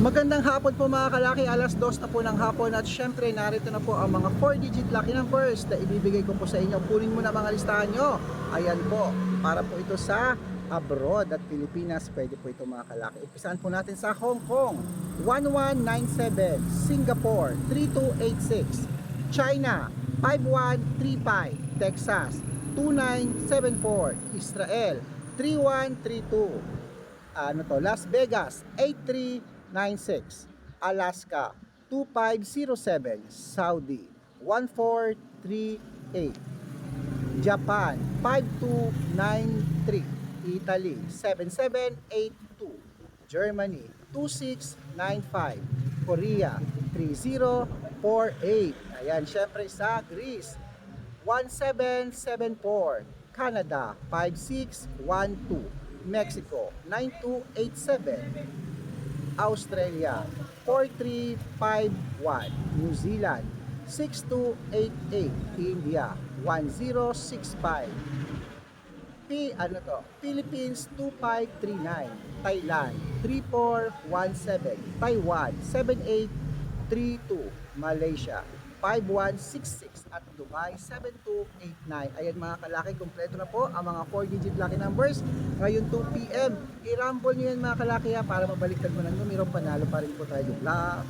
Magandang hapon po mga kalaki, alas 2 na po ng hapon at syempre narito na po ang mga 4-digit lucky numbers na ibibigay ko po sa inyo. Kunin mo na mga listahan nyo. Ayan po, para po ito sa abroad at Pilipinas, pwede po ito mga kalaki. Umpisahan po natin sa Hong Kong, 1197, Singapore, 3286, China, 5135, Texas, 2974, Israel, 3132, Las Vegas, 8396, Alaska 2507, Saudi 1438, Japan 5293, Italy 7782, Germany 2695, Korea 3048. Ayan, syempre sa Greece 1774, Canada 5612, Mexico 9287, Australia 4351, New Zealand 6288, India 1065, Philippines 2539, Thailand 3417, Taiwan 7832, Malaysia 5166 at Dubai 7289. Ayan mga kalaki, kompleto na po ang mga 4-digit lucky numbers. Ngayon 2 PM, i-rumble nyo yan mga kalaki ha, para mabaliktad mo ng numero, panalo pa rin po tayo. Good luck!